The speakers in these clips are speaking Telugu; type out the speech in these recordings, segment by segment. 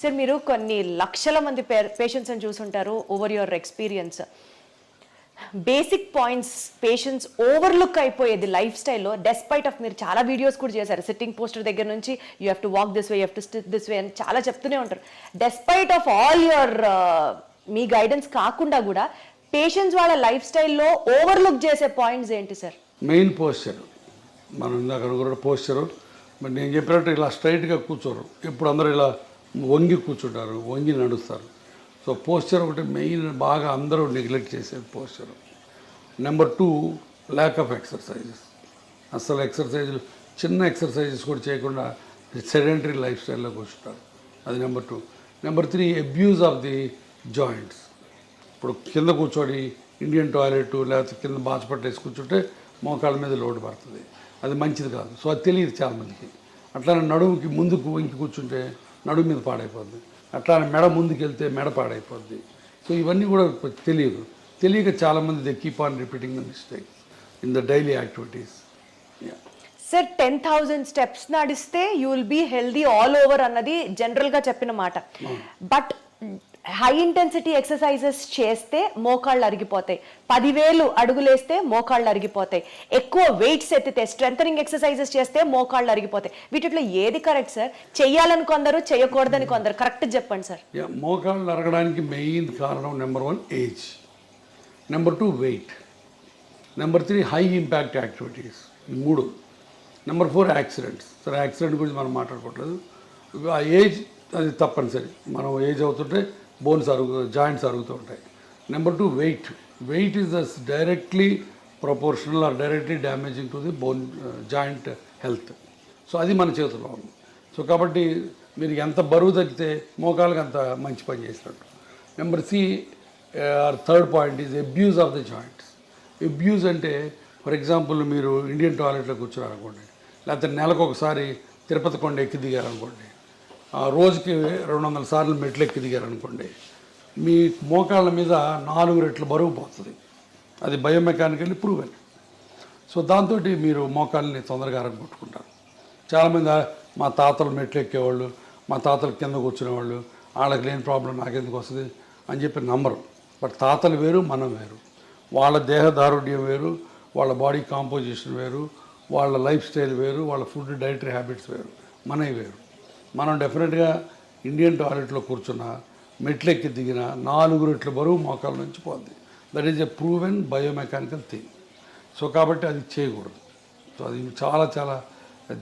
సార్ మీరు కొన్ని లక్షల మంది పేషెంట్స్ని చూసుంటారు over your experience. Basic points patients overlook అయిపోయేది లైఫ్ స్టైల్లో డెస్పైట్ ఆఫ్ మీరు చాలా వీడియోస్ కూడా చేశారు. సిట్టింగ్ పోస్టర్ దగ్గర నుంచి you have to walk this way, you have to SIT this way అని చాలా చెప్తూనే ఉంటారు. Despite of all your me guidance కాకుండా కూడా పేషెంట్స్ వాళ్ళ లైఫ్ స్టైల్లో ఓవర్లుక్ చేసే పాయింట్స్ ఏంటి సార్? Main posture. మనం ఇందాక కూడా పోస్చరు, మరి నేను చెప్పినట్టు ఇలా స్ట్రైట్గా కూర్చోరు. ఇప్పుడు అందరూ ఇలా వంగి కూర్చుంటారు, వంగి నడుస్తారు. సో పోస్చర్ ఒకటి మెయిన్, బాగా అందరూ నెగ్లెక్ట్ చేసేది posture. Number 2, lack of exercises. అసలు ఎక్సర్సైజులు, చిన్న ఎక్సర్సైజెస్ కూడా చేయకుండా సెడెంటరీ లైఫ్ స్టైల్లో కూర్చుంటారు. అది number 2. Number 3, abuse of the joints. ఇప్పుడు కింద కూర్చొని ఇండియన్ టాయిలెట్ లేకపోతే కింద బాచపట్టేసి కూర్చుంటే మోకాళ్ళ మీద లోటు పడుతుంది. అది మంచిది కాదు. సో అది తెలియదు చాలామందికి. అట్లానే నడుముకి ముందుకు వంకి కూర్చుంటే నడుము మీద పాడైపోద్ది. అట్లానే మెడ ముందుకు వెళ్తే మెడ పాడైపోద్ది. సో ఇవన్నీ కూడా తెలియదు. తెలియక చాలామంది they keep on repeating the mistake in the daily activities. Sir 10,000 steps నడిస్తే you will be healthy all over అన్నది జనరల్గా చెప్పిన మాట. బట్ హై ఇంటెన్సిటీ ఎక్సర్సైజెస్ చేస్తే మోకాళ్ళు అరిగిపోతాయి. 10,000 అడుగులేస్తే మోకాళ్ళు అరిగిపోతాయి. ఎక్కువ వెయిట్స్ ఎత్తితే స్ట్రెంథనింగ్ ఎక్సర్సైజెస్ చేస్తే మోకాళ్ళు అరిగిపోతాయి. వీటిలో ఏది కరెక్ట్ సార్? చెయ్యాలని కొందరు, చేయకూడదని కొందరు. కరెక్ట్ చెప్పండి సార్. మోకాళ్ళు అరగడానికి మెయిన్ కారణం number 1 age, number 2 weight, number 3 high impact activities, 3. Number 4 accidents. సరే యాక్సిడెంట్ గురించి మనం మాట్లాడుకోవట్లేదు. ఆ ఏజ్ అది తప్పనిసరి. మనం ఏజ్ అవుతుంటే బోన్స్ జాయింట్స్ అరుగుతూ ఉంటాయి. Number 2 weight. Weight is directly proportional or directly damaging to the bone joint health. So అది మన చేతిలో ఉంది. సో కాబట్టి మీరు ఎంత బరువు తగ్గితే మోకాళ్ళకి అంత మంచి పని చేసినట్టు. Number third point is abuse of the joints. Abuse అంటే ఫర్ ఎగ్జాంపుల్ మీరు ఇండియన్ టాయిలెట్లో కూర్చున్నారనుకోండి, లేకపోతే నెలకు ఒకసారి తిరుపతి కొండ ఎక్కి దిగారనుకోండి, రోజుకి 200 సార్లు మెట్లు ఎక్కి దిగారనుకోండి, మీ మోకాళ్ళ మీద 4 రెట్లు బరువు పోతుంది. అది బయోమెకానికల్లీ ప్రూవెన్. సో దాంతో మీరు మోకాళ్ళని తొందరగా అరగొట్టుకుంటారు. చాలామంది మా తాతలు మెట్లు ఎక్కేవాళ్ళు, మా తాతలు కింద కూర్చునేవాళ్ళు, వాళ్ళకి లేని ప్రాబ్లం నాకెందుకు వస్తుంది అని చెప్పి నమ్మరు. బట్ తాతలు వేరు, మనం వేరు. వాళ్ళ దేహదారుఢ్యం వేరు, వాళ్ళ బాడీ కాంపోజిషన్ వేరు, వాళ్ళ లైఫ్ స్టైల్ వేరు, వాళ్ళ ఫుడ్ డైటరీ హ్యాబిట్స్ వేరు, మనవి వేరు. మనం డెఫినెట్గా ఇండియన్ టాయిలెట్లో కూర్చున్న మెట్లెక్కి దిగిన 4 రెట్ల బరువు మోకాల నుంచి పోద్ది. That is a proven biomechanical thing. So కాబట్టి అది చేయకూడదు. సో అది చాలా చాలా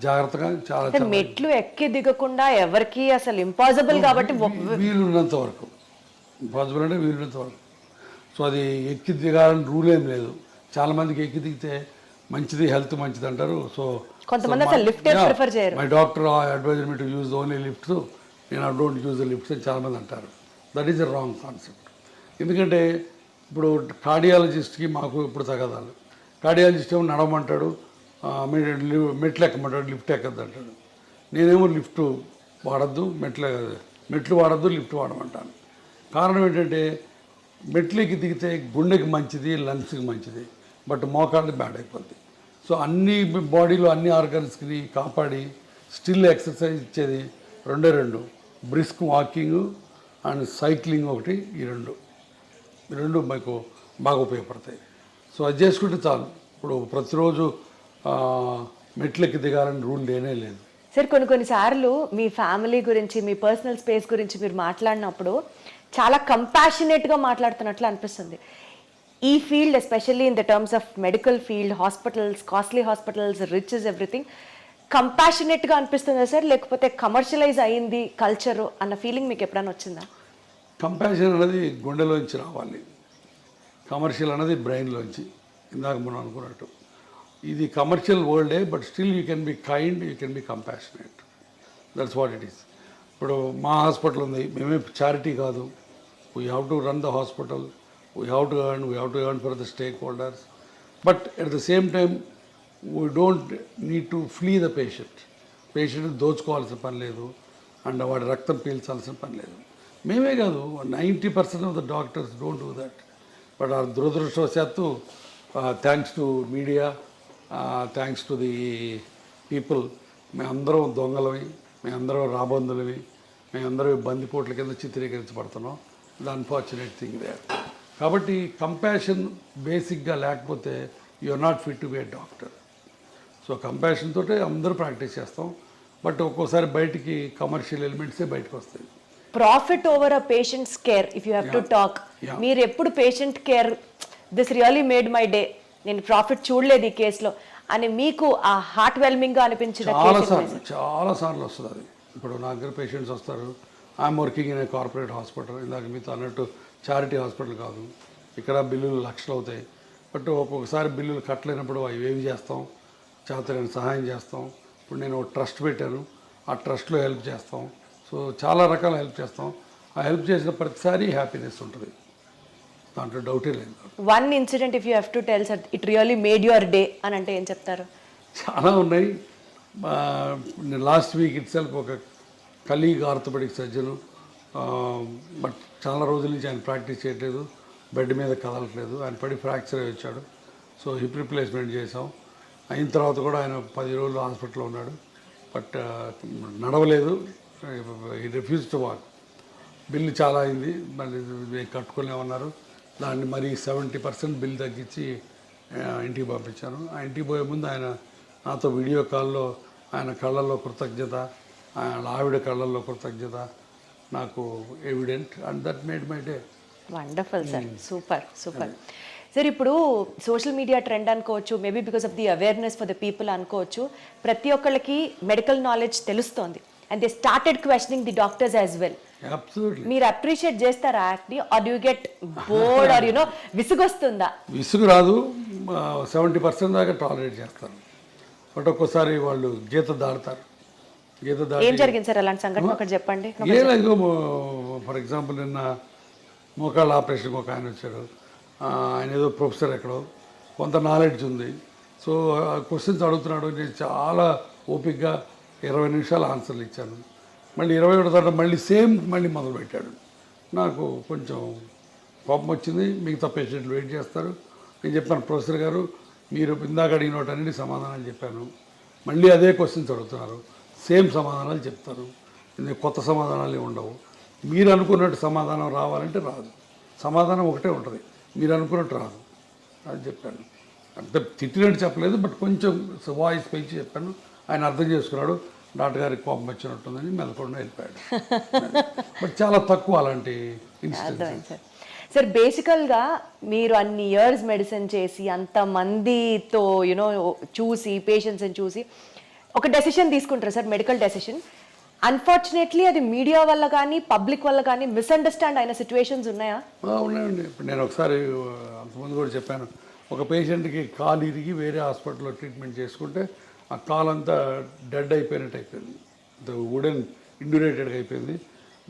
జాగ్రత్తగా చాలా మెట్లు ఎక్కి దిగకుండా ఎవరికి అసలు ఇంపాసిబుల్ కాబట్టి వీలున్నంత వరకు, ఇంపాసిబుల్ అంటే వీలున్నంత వరకు. సో అది ఎక్కి దిగాలని రూల్ ఏం లేదు. చాలామందికి ఎక్కి దిగితే మంచిది, హెల్త్ మంచిది అంటారు. సో కొంతమంది అసలు లిఫ్ట్ ప్రిఫర్ చేయరు. My doctor advised me to use only lifts, నేను I don't use the lifts అని చాలామంది అంటారు. That is a wrong concept. ఎందుకంటే ఇప్పుడు కార్డియాలజిస్ట్కి మాకు ఇప్పుడు తగదాలు. కార్డియాలజిస్ట్ ఏమో నడవమంటాడు, మెట్లు ఎక్కమంటాడు, లిఫ్ట్ ఎక్కద్దు అంటాడు. నేనేమో లిఫ్ట్ వాడద్దు, మెట్లు వాడద్దు, లిఫ్ట్ వాడమంటాను. కారణం ఏంటంటే మెట్లు ఎక్కి దిగితే గుండెకి మంచిది, లంగ్స్కి మంచిది, బట్ మోకాళ్ళు బ్యాడ్ అయిపోద్ది. సో అన్ని బాడీలో అన్ని ఆర్గన్స్కి కాపాడి స్టిల్ ఎక్సర్సైజ్ ఇచ్చేది 2 బ్రిస్క్ వాకింగ్ అండ్ సైక్లింగ్ ఒకటి. ఈ రెండు మీకు బాగా ఉపయోగపడతాయి. సో అది చేసుకుంటే చాలు. ఇప్పుడు ప్రతిరోజు మెట్లెక్కి దిగాలని రూల్ లేనే లేదు. సార్ కొన్నిసార్లు మీ ఫ్యామిలీ గురించి, మీ పర్సనల్ స్పేస్ గురించి మీరు మాట్లాడినప్పుడు చాలా కంపాషనేట్గా మాట్లాడుతున్నట్లు అనిపిస్తుంది. ఈ field especially in the terms of medical field, hospitals, costly hospitals, rich is everything, కంపాషనేట్గా అనిపిస్తుందా సార్? లేకపోతే కమర్షియలైజ్ అయ్యింది కల్చరు అన్న ఫీలింగ్ మీకు ఎప్పుడైనా వచ్చిందా? కంపాషన్ అనేది గుండెలోంచి రావాలి, కమర్షియల్ అనేది బ్రెయిన్లోంచి. ఇందాక మనం అనుకున్నట్టు ఇది కమర్షియల్ వరల్డే, but still you can be kind, you can be compassionate. That's what it is. ఇప్పుడు మా హాస్పిటల్ ఉంది, మేమే చారిటీ కాదు. We have to run the hospital, we have to earn for the stakeholders, but at the same time we don't need to flee the patient దోచుకోవాల్సిన పని లేదు, అండ్ వాడి రక్తం పీల్చాల్సిన పని లేదు. మేమే కాదు, 90% of the doctors don't do that. But ఆ దురదృష్టవశాత్తు thanks to media, thanks to the people, మేమందరం దొంగలవి, మేమందరం రాబందులవి, మేమందరూ బందిపోట్ల కింద చిత్రీకరించబడుతున్నాం. The unfortunate thing they. కాబట్టి కంపాషన్ బేసిక్గా లేకపోతే you are not fit to be a doctor. So compassion తోటే అందరూ ప్రాక్టీస్ చేస్తాం. బట్ ఒక్కోసారి బయటికి కమర్షియల్ ఎలిమెంట్సే బయటకు వస్తాయి. Profit over a patients care if you have to talk, మీరు ఎప్పుడు patient care this really made my day, నేను ప్రాఫిట్ చూడలేదు ఈ కేసులో అని మీకు ఆ హార్ట్ వెల్మింగ్గా అనిపించిన చాలా సార్లు వస్తుంది అది. ఇప్పుడు నా దగ్గర పేషెంట్స్ వస్తారు, I'm working in a corporate hospital, ఇందాక మీతో అన్నట్టు చారిటీ హాస్పిటల్ కాదు, ఇక్కడ బిల్లులు లక్షలు అవుతాయి. బట్ ఒక్కొక్కసారి బిల్లులు కట్టలేనప్పుడు అవి ఏవి చేస్తాం, చేతనైన సహాయం చేస్తాం. ఇప్పుడు నేను ట్రస్ట్ పెట్టాను, ఆ ట్రస్ట్లో హెల్ప్ చేస్తాం. సో చాలా రకాల హెల్ప్ చేస్తాం. ఆ హెల్ప్ చేసిన ప్రతిసారి హ్యాపీనెస్ ఉంటుంది, దాంట్లో డౌటే లేదు. One incident if you have to tell sir it really made your day అని అంటే ఏం చెప్తారు? చాలా ఉన్నాయి. లాస్ట్ వీక్ ఇట్ సెల్ఫ్ ఒక కలీగ్ ఆర్థోపెడిక్ సర్జను, బట్ చాలా రోజుల నుంచి ఆయన ప్రాక్టీస్ చేయట్లేదు, బెడ్ మీద కదలట్లేదు, ఆయన పడి ఫ్రాక్చర్ అయ్యి వచ్చాడు. సో హిప్ రిప్లేస్మెంట్ చేసాం. అయిన తర్వాత కూడా ఆయన 10 రోజులు హాస్పిటల్లో ఉన్నాడు. బట్ నడవలేదు, ఈ రిఫ్యూజ్ టు వాక్. బిల్లు చాలా అయింది, మళ్ళీ కట్టుకోలేమన్నారు. దాన్ని మరి 70% బిల్ తగ్గించి ఇంటికి పంపించాను. ఆ ఇంటికి పోయే ముందు ఆయన నాతో వీడియో కాల్లో ఆయన కళ్ళల్లో కృతజ్ఞత, ఆయన ఆవిడ కళ్ళల్లో కృతజ్ఞత నాకు evident, and that made my day. Wonderful sir, super super sir. ఇప్పుడు సోషల్ మీడియా ట్రెండ్ అనుకోవచ్చు, maybe because of the awareness for the people అనుకోవచ్చు, ప్రతి ఒక్కళ్ళకి మెడికల్ నాలెడ్జ్ తెలుస్తోంది and they started questioning the doctors as well. మీరు అప్రిషియేట్ చేస్తారా యాక్ట్ని, or do get bored or you know విసుగొస్తుందా? విసుగు రాదు, 70% దాకా టాలరేట్ చేస్తారు. బట్ ఒక్కోసారి వాళ్ళు గీత దాడతారు. ఏం జరిగింది సార్ అలాంటి సంఘటన ఒకటి చెప్పండి. ఏదో ఫర్ ఎగ్జాంపుల్ నిన్న మోకాళ్ళ ఆపరేషన్కి ఒక ఆయన వచ్చాడు. ఆయన ఏదో ప్రొఫెసర్ ఎక్కడో, కొంత నాలెడ్జ్ ఉంది. సో క్వశ్చన్స్ అడుగుతున్నాడు. నేను చాలా ఓపిక్గా 20 నిమిషాలు ఆన్సర్లు ఇచ్చాను. మళ్ళీ 21 తర్వాత మళ్ళీ మొదలుపెట్టాడు. నాకు కొంచెం కోపం వచ్చింది. మిగతా పేషెంట్లు వెయిట్ చేస్తారు. నేను చెప్పాను, ప్రొఫెసర్ గారు మీరు ఇందాక అడిగిన వాటన్నిటి సమాధానాలు చెప్పాను, మళ్ళీ అదే క్వశ్చన్స్ అడుగుతున్నారు, సేమ్ సమాధానాలు చెప్తారు, కొత్త సమాధానాలు ఉండవు. మీరు అనుకున్నట్టు సమాధానం రావాలంటే రాదు, సమాధానం ఒకటే ఉంటుంది, మీరు అనుకున్నట్టు రాదు అని చెప్పాను. అంత తిట్టినట్టు చెప్పలేదు, బట్ కొంచెం వాయిస్ పెంచి చెప్పాను. ఆయన అర్థం చేసుకున్నాడు. డాక్టర్ గారికి కోపం వచ్చినట్టుందని మెదకుండా వెళ్ళిపోయాడు. బట్ చాలా తక్కువ అలాంటి ఇన్సిడెంట్స్. సార్ బేసికల్గా మీరు అన్ని ఇయర్స్ మెడిసిన్ చేసి అంతమందితో యూనో చూసి పేషెంట్స్ని చూసి ఒక డెసిషన్ తీసుకుంటారు సార్, మెడికల్ డెసిషన్. అన్ఫార్చునేట్లీ అది మీడియా వల్ల కానీ పబ్లిక్ వల్ల కానీ మిస్అండర్స్టాండ్ అయిన సిచ్యువేషన్స్ ఉన్నాయా? ఉన్నాయండి. ఇప్పుడు నేను ఒకసారి అంతకుముందు కూడా చెప్పాను, ఒక పేషెంట్కి కాలు ఇరిగి వేరే హాస్పిటల్లో ట్రీట్మెంట్ చేసుకుంటే ఆ కాలు అంతా డెడ్ అయిపోయినట్టు అయిపోయింది, వుడెన్ ఇండ్యూరేటెడ్గా అయిపోయింది.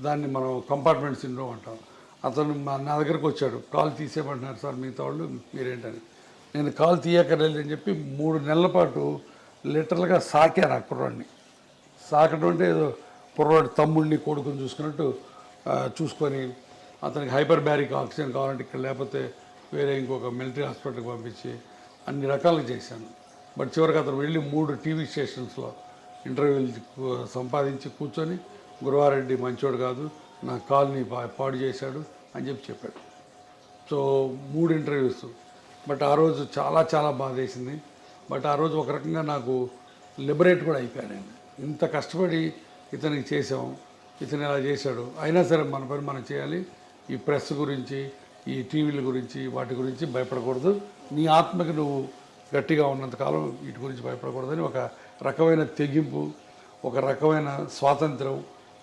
దాన్ని మనం కంపార్ట్మెంట్ సిండ్రోమ్ అంటాం. అతను నా దగ్గరకు వచ్చాడు, కాలు తీసేయమంటున్నారు సార్ మిగతా వాళ్ళు, మీరేంటని. నేను కాలు తీయక్కర్లేదు అని చెప్పి 3 నెలల పాటు లిటరల్గా సాకాను ఆ కుర్రాడిని. సాకడం అంటే ఏదో కుర్రాడు తమ్ముడిని కొడుకుని చూసుకున్నట్టు చూసుకొని అతనికి హైపర్ బ్యారిక్ ఆక్సిజన్ కావాలంటే ఇక్కడ, లేకపోతే వేరే ఇంకొక మిలిటరీ హాస్పిటల్కి పంపించి అన్ని రకాలుగా చేశాను. బట్ చివరికి అతను వెళ్ళి 3 టీవీ స్టేషన్స్లో ఇంటర్వ్యూలు సంపాదించి కూర్చొని గురువారెడ్డి మంచోడు కాదు, నా కాల్ని పాడు చేశాడు అని చెప్పాడు. So 3 interviews. బట్ ఆ రోజు చాలా చాలా బాధేసింది. బట్ ఆ రోజు ఒక రకంగా నాకు లిబరేట్ కూడా అయిపోయాను. నేను ఇంత కష్టపడి ఇతనికి చేసాం, ఇతను ఇలా చేశాడు, అయినా సరే మన పని మనం చేయాలి. ఈ ప్రెస్ గురించి, ఈ టీవీల గురించి, వాటి గురించి భయపడకూడదు. నీ ఆత్మకి నువ్వు గట్టిగా ఉన్నంతకాలం వీటి గురించి భయపడకూడదని ఒక రకమైన తెగింపు, ఒక రకమైన స్వాతంత్రం,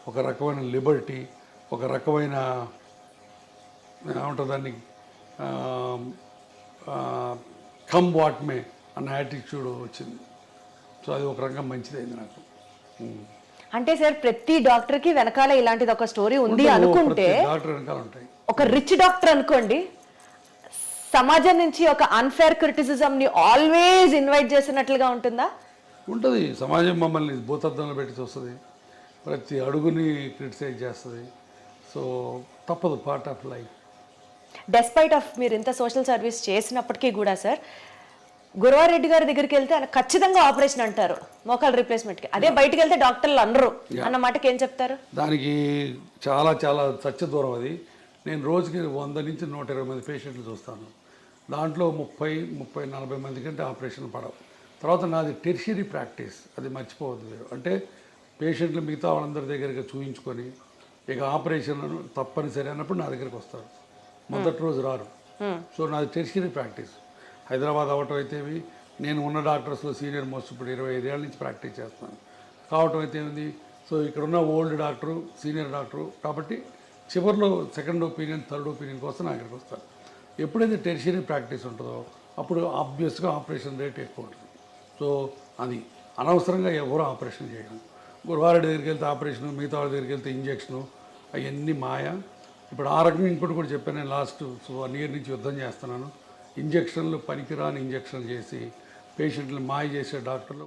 ఒక రకమైన లిబర్టీ, ఒక రకమైన ఏమంటుందాన్ని కమ్ వాట్ మే అన్న యాటిట్యూడ్ వచ్చింది. సో అది ఒక రకంగా మంచిదైంది నాకు. అంటే సార్ ప్రతి డాక్టర్కి వెనకాల ఇలాంటిది ఒక స్టోరీ ఉంది అనుకుంటే, డాక్టర్ వెనకాల ఉంటాయి. ఒక రిచ్ డాక్టర్ అనుకోండి, సమాజం నుంచి ఒక అన్ఫేర్ క్రిటిసిజంని ఆల్వేస్ ఇన్వైట్ చేసినట్లుగా ఉంటుందా? ఉంటుంది. సమాజం మమ్మల్ని భూతద్దంలో పెట్టి చూస్తుంది, ప్రతి అడుగుని క్రిటిసైజ్ చేస్తుంది. సో తప్పదు, part of life. Despite of మీరు ఇంత సోషల్ సర్వీస్ చేసినప్పటికీ కూడా సార్, గురవారెడ్డి గారి దగ్గరికి వెళ్తే ఆయన ఖచ్చితంగా ఆపరేషన్ అంటారు మోకాలు రీప్లేస్మెంట్కి. అదే బయటికి వెళ్తే డాక్టర్లు అనరు అన్న మాటకి ఏం చెప్తారు? దానికి చాలా చాలా సత్య దూరం అది. నేను రోజుకి 100 నుంచి 120 మంది పేషెంట్లు చూస్తాను. దాంట్లో 30-40 మంది కంటే ఆపరేషన్ పడవు. తర్వాత నాది టెర్షియరీ ప్రాక్టీస్, అది మర్చిపోవద్దు మీరు. అంటే పేషెంట్లు మిగతా వాళ్ళందరి దగ్గరికి చూయించుకొని ఇక ఆపరేషన్ తప్పనిసరి అన్నప్పుడు నా దగ్గరికి వస్తారు. మొదటి రోజు రారు. సో నాది టెర్షియరీ ప్రాక్టీస్. హైదరాబాద్ అవటం అయితేవి, నేను ఉన్న డాక్టర్స్లో సీనియర్ మోస్ట్ ఇప్పుడు 25 ఏళ్ళ నుంచి ప్రాక్టీస్ చేస్తున్నాను కావటం అయితే ఏంది. సో ఇక్కడ ఉన్న ఓల్డ్ డాక్టరు, సీనియర్ డాక్టరు కాబట్టి చివరిలో సెకండ్ ఒపీనియన్, థర్డ్ ఒపీనియన్ కోసం నా దగ్గరికి వస్తారు. ఎప్పుడైతే టెర్షియరీ ప్రాక్టీస్ ఉంటుందో అప్పుడు ఆబ్వియస్గా ఆపరేషన్ రేట్ ఎక్కువ ఉంటుంది. సో అది అనవసరంగా ఎవరు ఆపరేషన్ చేయడం. గురువారెడ్డి దగ్గరికి వెళ్తే ఆపరేషను, మిగతా వాళ్ళ దగ్గరికి వెళ్తే ఇంజక్షను, అవన్నీ మాయ. ఇప్పుడు ఆ రకంగా ఇంకోటి కూడా చెప్పాను, నేను లాస్ట్ 1 ఇయర్ నుంచి యుద్ధం చేస్తున్నాను. ఇంజక్షన్లు పనికిరాని ఇంజక్షన్లు చేసి పేషెంట్లు మాయ చేసే డాక్టర్లు